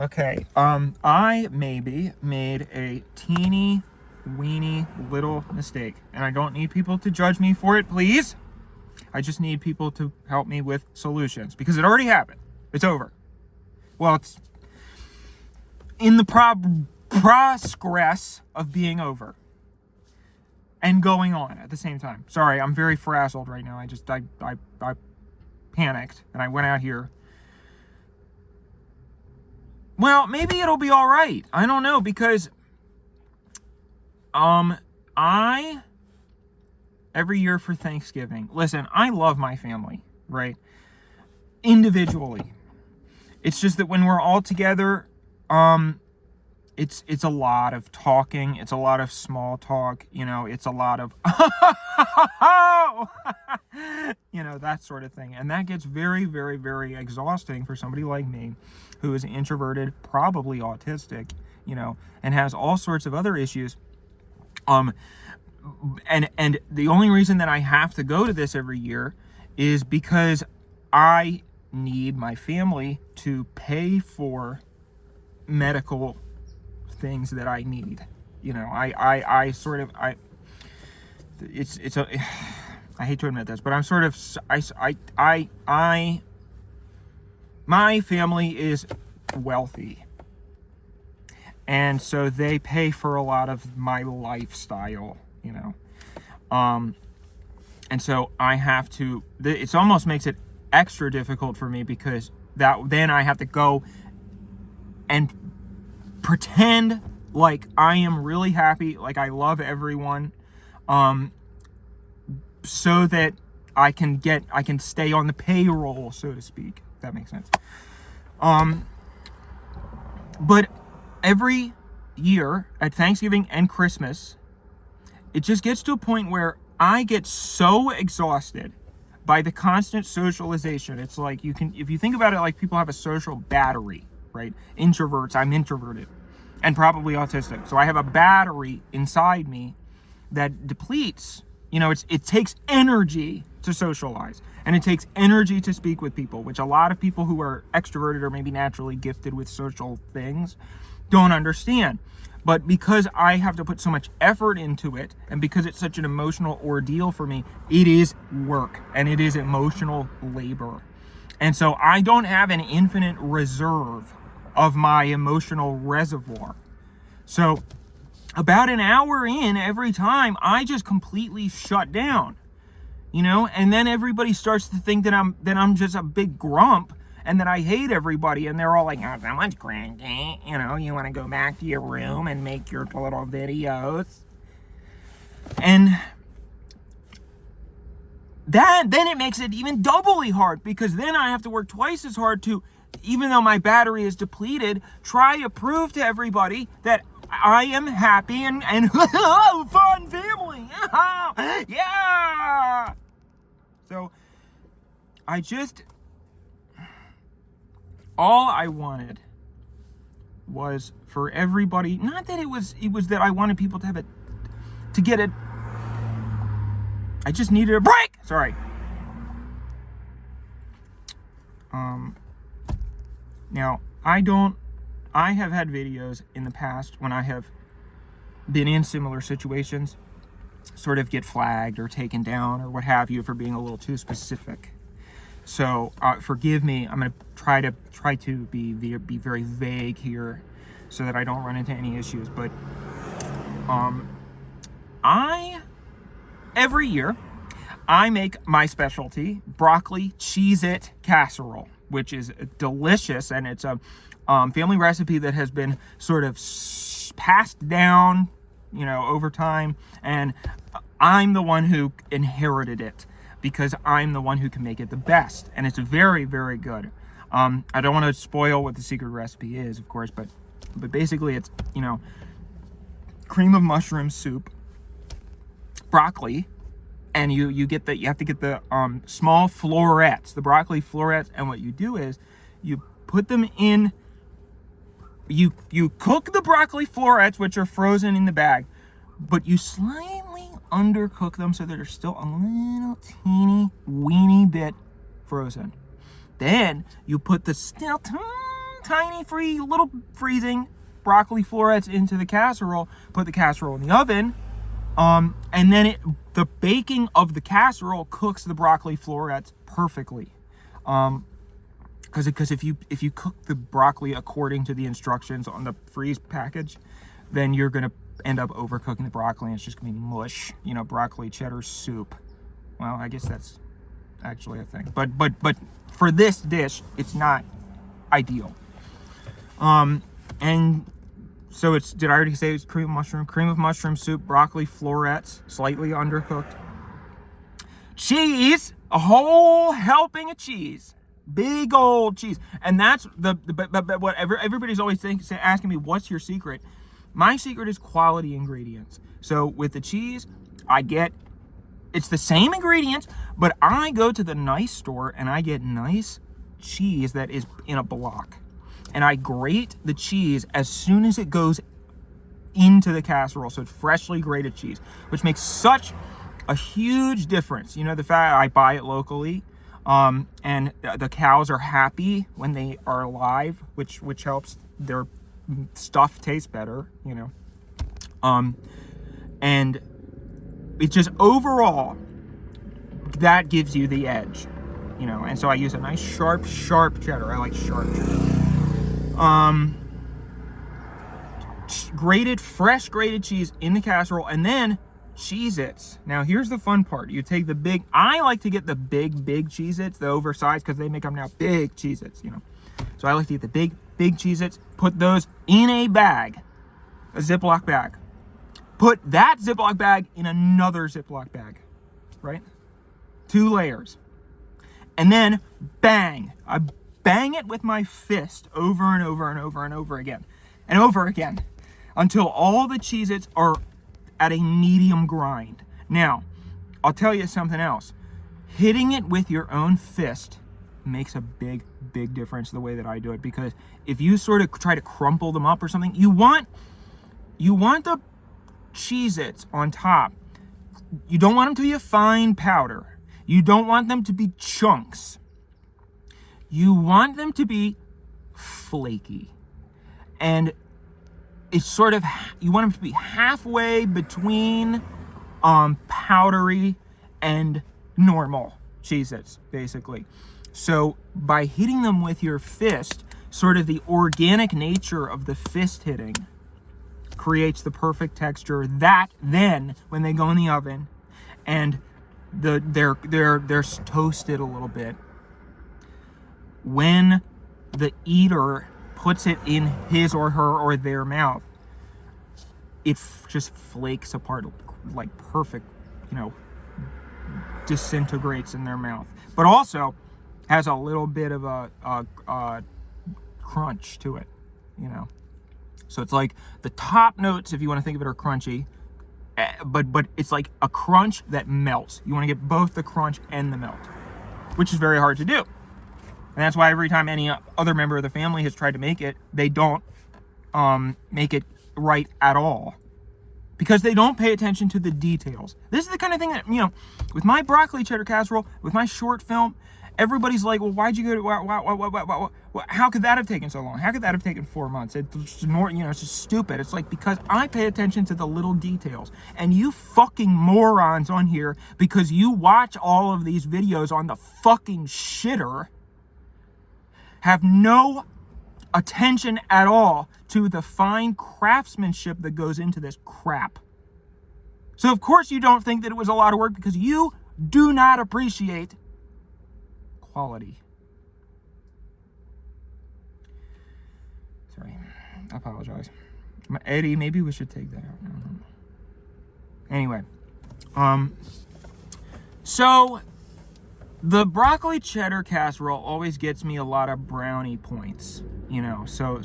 Okay, I maybe made a teeny weeny little mistake, and I don't need people to judge me for it, please. I just need people to help me with solutions, because it already happened. It's over. Well, it's in the progress of being over and going on at the same time. Sorry, I'm very frazzled right now. I panicked, and I went out here. Well, maybe it'll be all right. I don't know, because I every year for Thanksgiving. Listen, I love my family, right? Individually. It's just that when we're all together, it's a lot of talking, it's a lot of small talk, it's a lot of that sort of thing. And that gets very, very, very exhausting for somebody like me who is introverted, probably autistic, and has all sorts of other issues. And the only reason that I have to go to this every year is because I need my family to pay for medical things that I need. I hate to admit this, but I'm sort of, my family is wealthy. And so they pay for a lot of my lifestyle, and so I have to, it almost makes it extra difficult for me, because then I have to go and pretend like I am really happy, like I love everyone, so that I can stay on the payroll, so to speak, if that makes sense. But every year at Thanksgiving and Christmas, it just gets to a point where I get so exhausted by the constant socialization. It's like if you think about it, like people have a social battery, right? Introverts, I'm introverted and probably autistic. So I have a battery inside me that depletes. It takes energy to socialize, and it takes energy to speak with people, which a lot of people who are extroverted or maybe naturally gifted with social things don't understand. But because I have to put so much effort into it, and because it's such an emotional ordeal for me, it is work and it is emotional labor. And so I don't have an infinite reserve of my emotional reservoir. So about an hour in every time, I just completely shut down, and then everybody starts to think that I'm just a big grump and that I hate everybody, and they're all like, oh, someone's cranky, you want to go back to your room and make your little videos. And then it makes it even doubly hard, because then I have to work twice as hard to, even though my battery is depleted, try to prove to everybody that I am happy and fun family. Yeah. So all I wanted was for everybody, not that it was that I wanted people to get it. I just needed a break. Sorry. Now, I have had videos in the past when I have been in similar situations sort of get flagged or taken down or what have you for being a little too specific. So forgive me. I'm going to try to be very vague here so that I don't run into any issues. But every year I make my specialty broccoli Cheez-It casserole, which is delicious, and it's a family recipe that has been sort of passed down, over time, and I'm the one who inherited it because I'm the one who can make it the best, and it's very, very good. I don't want to spoil what the secret recipe is, of course, but basically it's, cream of mushroom soup, broccoli, and you have to get the small florets, the broccoli florets, and what you do is you put them in. You cook the broccoli florets, which are frozen in the bag, but you slightly undercook them so that they're still a little teeny bit frozen. Then you put the still tiny little freezing broccoli florets into the casserole, put the casserole in the oven, and then the baking of the casserole cooks the broccoli florets perfectly. Because if you cook the broccoli according to the instructions on the freeze package, then you're gonna end up overcooking the broccoli, and it's just gonna be mush. Broccoli cheddar soup. Well, I guess that's actually a thing, but for this dish, it's not ideal. And so did I already say it's cream of mushroom soup, broccoli florets, slightly undercooked. Cheese, a whole helping of cheese, big old cheese. And that's but what everybody's always asking me, what's your secret? My secret is quality ingredients. So with the cheese, it's the same ingredients, but I go to the nice store and I get nice cheese that is in a block. And I grate the cheese as soon as it goes into the casserole. So it's freshly grated cheese, which makes such a huge difference. The fact I buy it locally, and the cows are happy when they are alive, which helps their stuff taste better, and it's just overall that gives you the edge, and so I use a nice sharp cheddar. I like sharp cheddar. Fresh grated cheese in the casserole, and then Cheez-Its. Now here's the fun part. You take I like to get the big Cheez-Its, the oversized, because they make them now big Cheez-Its, So I like to get the big Cheez-Its, put those in a bag, a Ziploc bag. Put that Ziploc bag in another Ziploc bag, right? 2 layers. And then bang. I bang it with my fist over and over and over and over again. And over again. Until all the Cheez-Its are at a medium grind. Now, I'll tell you something else. Hitting it with your own fist makes a big difference the way that I do it. Because if you sort of try to crumple them up or something, you want the Cheez-Its on top. You don't want them to be a fine powder. You don't want them to be chunks. You want them to be flaky. And it's sort of, you want them to be halfway between powdery and normal Cheez-Its, basically. So by hitting them with your fist, sort of the organic nature of the fist hitting creates the perfect texture that then, when they go in the oven and they're toasted a little bit, when the eater puts it in his or her or their mouth, it just flakes apart like perfect, disintegrates in their mouth. But also has a little bit of a crunch to it, So it's like the top notes, if you want to think of it, are crunchy, but it's like a crunch that melts. You want to get both the crunch and the melt, which is very hard to do. And that's why every time any other member of the family has tried to make it, they don't make it right at all. Because they don't pay attention to the details. This is the kind of thing that, with my broccoli cheddar casserole, with my short film, everybody's like, well, why'd you go to, how could that have taken so long? How could that have taken 4 months? It's just it's just stupid. It's like, because I pay attention to the little details. And you fucking morons on here, because you watch all of these videos on the fucking shitter, have no attention at all to the fine craftsmanship that goes into this crap. So of course you don't think that it was a lot of work, because you do not appreciate quality. Sorry, I apologize. Eddie, maybe we should take that out. No. Anyway, so the broccoli cheddar casserole always gets me a lot of brownie points, so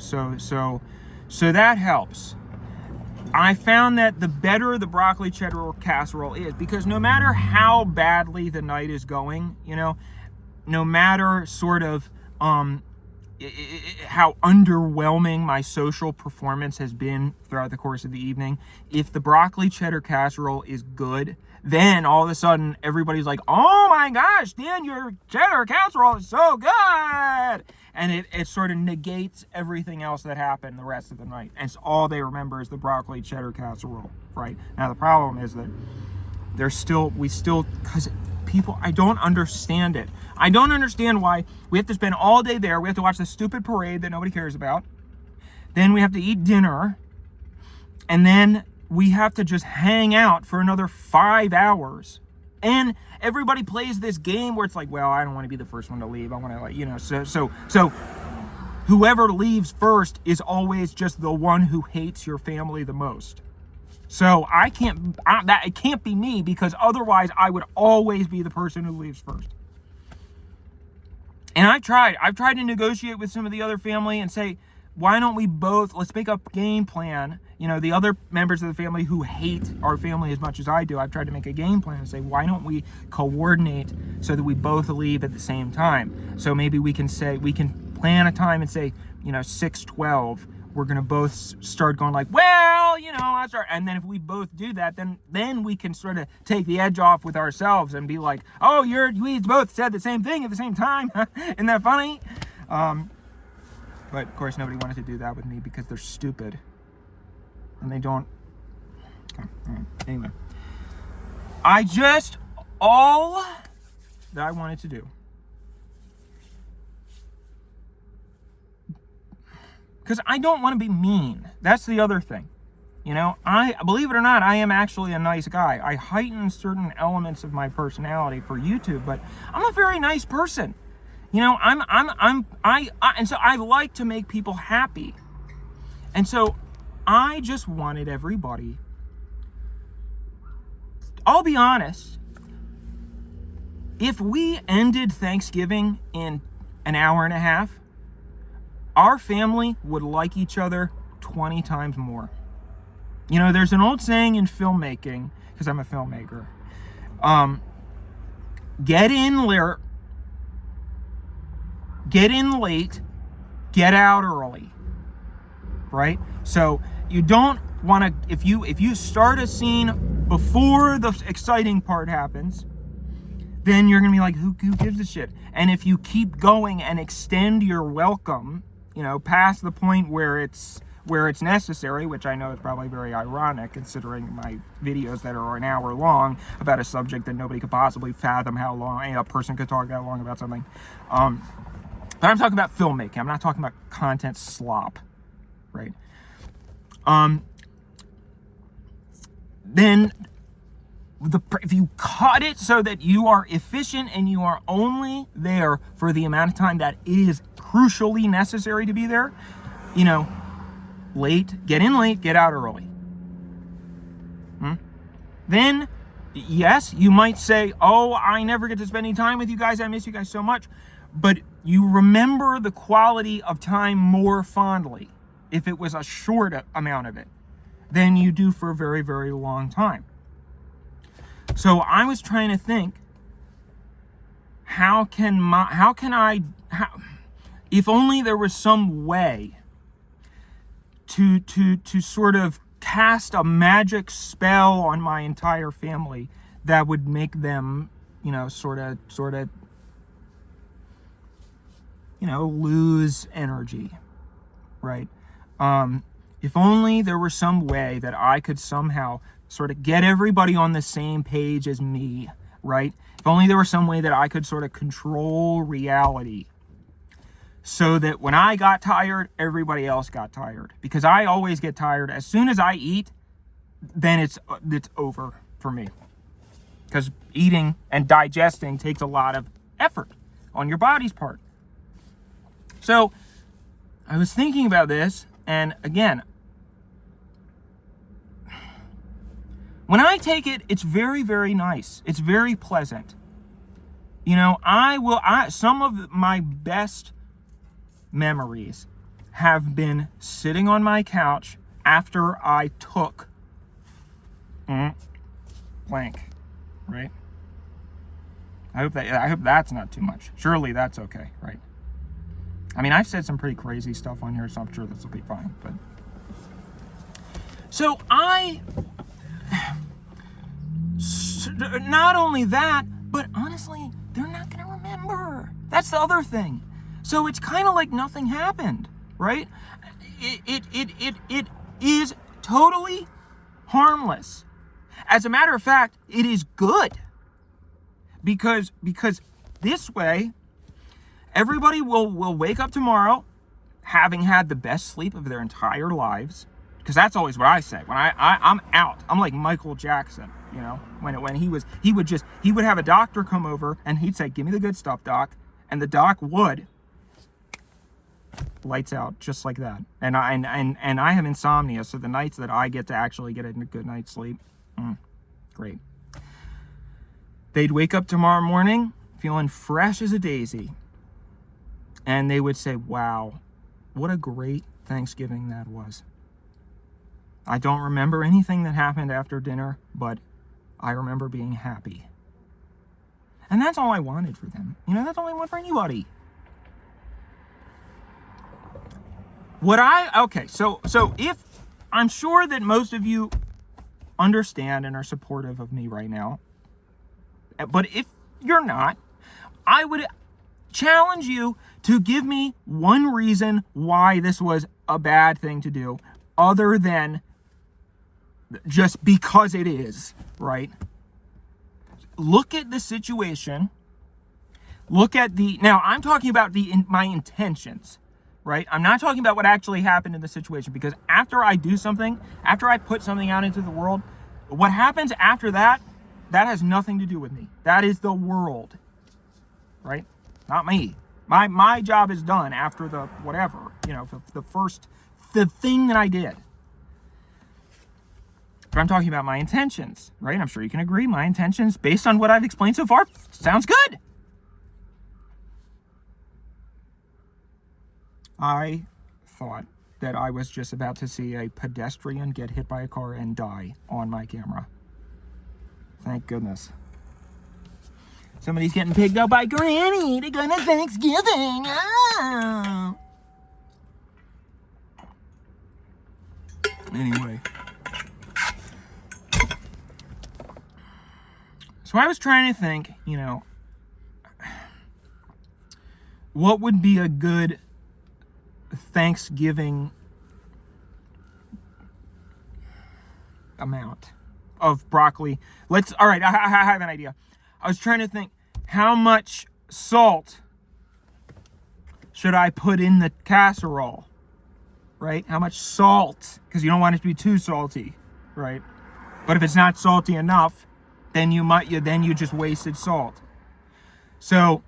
that helps. I found that the better the broccoli cheddar casserole is, because no matter how badly the night is going, no matter sort of how underwhelming my social performance has been throughout the course of the evening, if the broccoli cheddar casserole is good, then all of a sudden everybody's like, oh my gosh, Dan, your cheddar casserole is so good. And it sort of negates everything else that happened the rest of the night. And it's all they remember is the broccoli cheddar casserole, right? Now the problem is that because people, I don't understand it. I don't understand why we have to spend all day there. We have to watch the stupid parade that nobody cares about. Then we have to eat dinner. And then we have to just hang out for another 5 hours. And everybody plays this game where it's like, well, I don't want to be the first one to leave. I want to, like, you know, so whoever leaves first is always just the one who hates your family the most. So it can't be me, because otherwise I would always be the person who leaves first. And I've tried to negotiate with some of the other family and say, why don't we let's make a game plan. You know, the other members of the family who hate our family as much as I do, I've tried to make a game plan and say, why don't we coordinate so that we both leave at the same time? So maybe we can plan a time and say, you know, 6:12, we're going to both start going like, well, you know, and then if we both do that, then we can sort of take the edge off with ourselves and be like, oh, we both said the same thing at the same time. Isn't that funny? But of course nobody wanted to do that with me because they're stupid. And they don't. Okay, anyway. All that I wanted to do. Because I don't want to be mean. That's the other thing. You know, believe it or not, I am actually a nice guy. I heighten certain elements of my personality for YouTube, but I'm a very nice person. You know, and so I like to make people happy. And so I just wanted everybody. I'll be honest. If we ended Thanksgiving in an hour and a half, our family would like each other 20 times more. You know, there's an old saying in filmmaking, because I'm a filmmaker. Get in late, get out early. Right? So you don't want to, if you start a scene before the exciting part happens, then you're going to be like, who gives a shit? And if you keep going and extend your welcome, you know, past the point where it's necessary, which I know is probably very ironic considering my videos that are an hour long about a subject that nobody could possibly fathom how long a person could talk that long about something. But I'm talking about filmmaking. I'm not talking about content slop, right? Then if you cut it so that you are efficient and you are only there for the amount of time that it is crucially necessary to be there, you know, get in late, get out early. Then, yes, you might say, oh, I never get to spend any time with you guys. I miss you guys so much. But you remember the quality of time more fondly if it was a short amount of it than you do for a very, very long time. So I was trying to think, if only there was some way to sort of cast a magic spell on my entire family that would make them, you know, sort of, you know, lose energy, right? If only there were some way that I could somehow sort of get everybody on the same page as me, right? If only there was some way that I could sort of control reality so that when I got tired, everybody else got tired. Because I always get tired. As soon as I eat, then it's over for me. Because eating and digesting takes a lot of effort on your body's part. So I was thinking about this, and again, when I take it, it's very, very nice. It's very pleasant. You know, some of my best memories have been sitting on my couch after I took blank, right? I hope that's not too much. Surely that's okay, right? I mean, I've said some pretty crazy stuff on here, so I'm sure this will be fine. But so not only that, but honestly, they're not going to remember. That's the other thing. So it's kind of like nothing happened, right? It is totally harmless. As a matter of fact, it is good. Because this way, everybody will wake up tomorrow having had the best sleep of their entire lives. Because that's always what I say. When I'm out, I'm like Michael Jackson, you know, when he would have a doctor come over and he'd say, "Give me the good stuff, doc," and the doc would. Lights out, just like that. And I have insomnia, so the nights that I get to actually get a good night's sleep, great. They'd wake up tomorrow morning feeling fresh as a daisy, and they would say, "Wow, what a great Thanksgiving that was. I don't remember anything that happened after dinner, but I remember being happy." And that's all I wanted for them. You know, that's all I want for anybody. So if I'm sure that most of you understand and are supportive of me right now, but if you're not, I would challenge you to give me one reason why this was a bad thing to do, other than just because it is, right? Look at the situation. Now I'm talking about my intentions, right? I'm not talking about what actually happened in the situation, because after I do something, after I put something out into the world, what happens after that has nothing to do with me. That is the world, right? Not me. My job is done after the whatever, you know, the thing that I did. But I'm talking about my intentions, right? I'm sure you can agree. My intentions, based on what I've explained so far, sounds good. I thought that I was just about to see a pedestrian get hit by a car and die on my camera. Thank goodness. Somebody's getting picked up by Granny to go to Thanksgiving. Oh. Anyway. So I was trying to think, you know, what would be a good Thanksgiving amount of broccoli. All right, I have an idea. I was trying to think, how much salt should I put in the casserole, right? How much salt, because you don't want it to be too salty, right? But if it's not salty enough, then you just wasted salt. So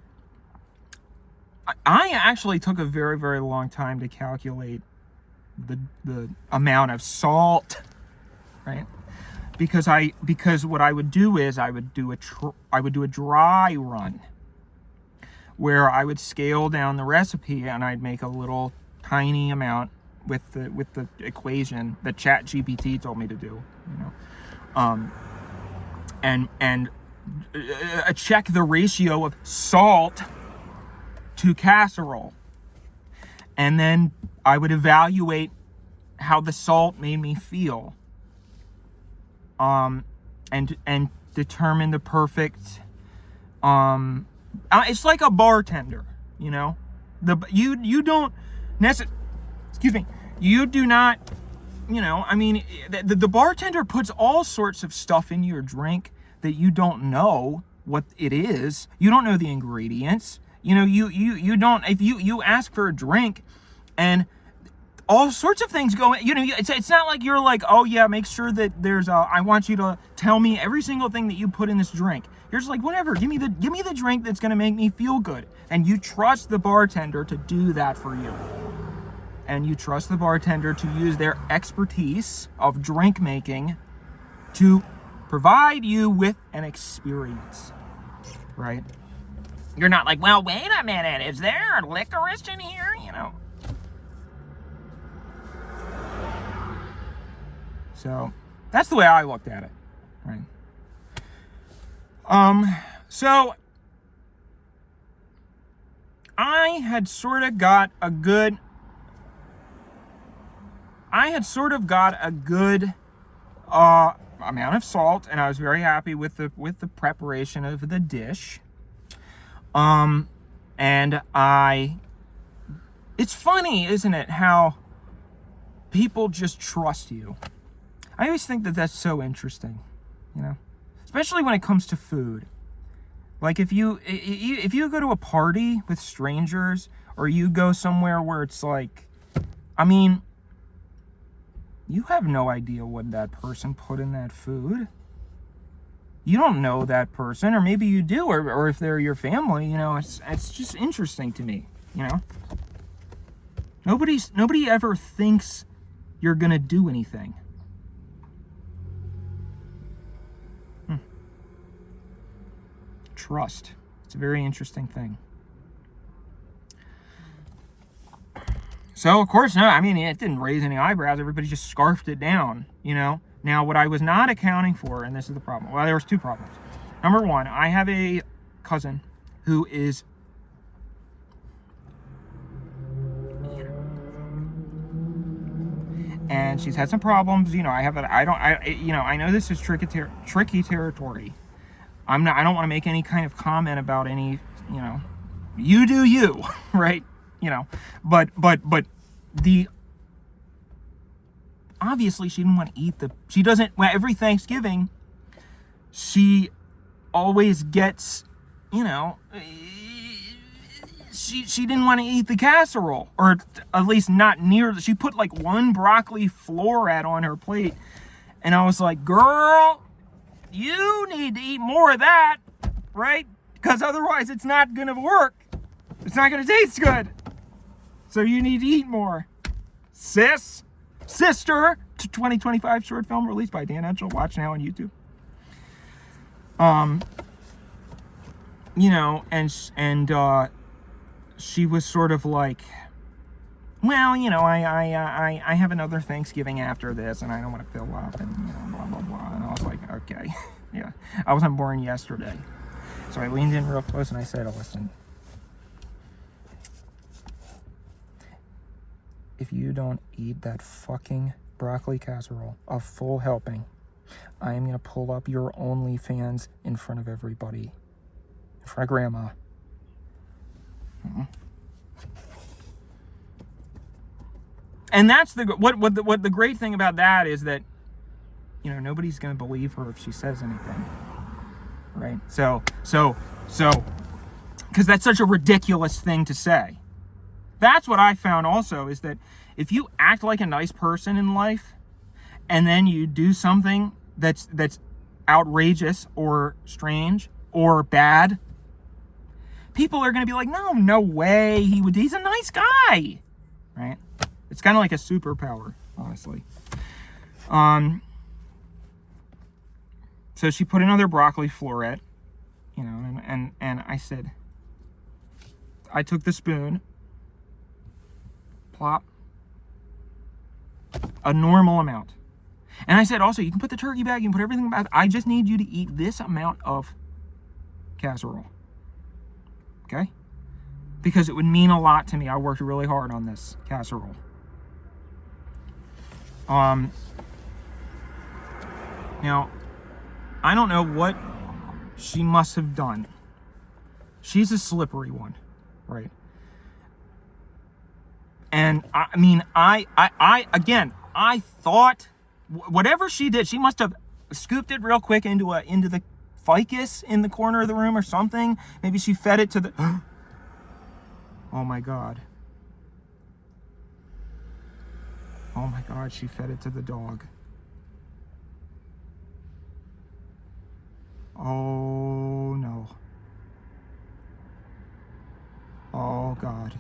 I actually took a very, very long time to calculate the amount of salt, right? Because what I would do is I would do a dry run where I would scale down the recipe and I'd make a little tiny amount with the equation that ChatGPT told me to do, you know, and check the ratio of salt to casserole, and then I would evaluate how the salt made me feel, and determine the perfect. It's like a bartender, you know. You don't necessarily. Excuse me. You do not. You know, I mean, the bartender puts all sorts of stuff in your drink that you don't know what it is. You don't know the ingredients. You know, you don't, if you ask for a drink and all sorts of things go, you know, it's not like you're like, "Oh yeah, make sure that I want you to tell me every single thing that you put in this drink." You're just like, "Whatever, give me the drink that's going to make me feel good." And you trust the bartender to do that for you. And you trust the bartender to use their expertise of drink making to provide you with an experience, right? You're not like, "Well, wait a minute, is there licorice in here?" You know. So that's the way I looked at it, right? So I had sort of got a good amount of salt, and I was very happy with the preparation of the dish. And it's funny, isn't it, how people just trust you. I always think that that's so interesting, especially when it comes to food. Like if you go to a party with strangers, or you go somewhere where it's like, you have no idea what that person put in that food. You don't know that person, or maybe you do, or if they're your family, it's just interesting to me, Nobody ever thinks you're gonna do anything. Trust. It's a very interesting thing. So, of course, no, it didn't raise any eyebrows. Everybody just scarfed it down, Now, what I was not accounting for, and this is the problem. Well, there was two problems. Number one, I have a cousin who is and she's had some problems. I know this is tricky territory. I don't want to make any kind of comment about any, you do you, right? But obviously she didn't want to eat every Thanksgiving, she always gets, she didn't want to eat the casserole, or at least not near. She put like one broccoli floret on her plate, and I was like, girl, you need to eat more of that, right? Because otherwise it's not going to work. It's not going to taste good. So you need to eat more. Sister, to 2025 short film released by Dan Etchell. Watch now on YouTube. She was sort of like, well, I have another Thanksgiving after this, and I don't want to fill up, and blah blah blah. And I was like, okay, yeah, I wasn't born yesterday, so I leaned in real close and I said, listen, if you don't eat that fucking broccoli casserole, a full helping, I am gonna pull up your OnlyFans in front of everybody, in front of Grandma. And that's what the great thing about that is that, nobody's gonna believe her if she says anything, right? So, because that's such a ridiculous thing to say. That's what I found also, is that if you act like a nice person in life, and then you do something that's outrageous or strange or bad, people are going to be like, no way, he's a nice guy, right? It's kind of like a superpower, honestly. So she put another broccoli floret, and I said, I took the spoon, plop, a normal amount. And I said, also, you can put the turkey back, you can put everything back. I just need you to eat this amount of casserole. Okay? Because it would mean a lot to me. I worked really hard on this casserole. Now, I don't know what she must have done. She's a slippery one, right? And I thought whatever she did, she must have scooped it real quick into the ficus in the corner of the room or something. Maybe she fed it to the oh my god, she fed it to the dog. Oh no. Oh god.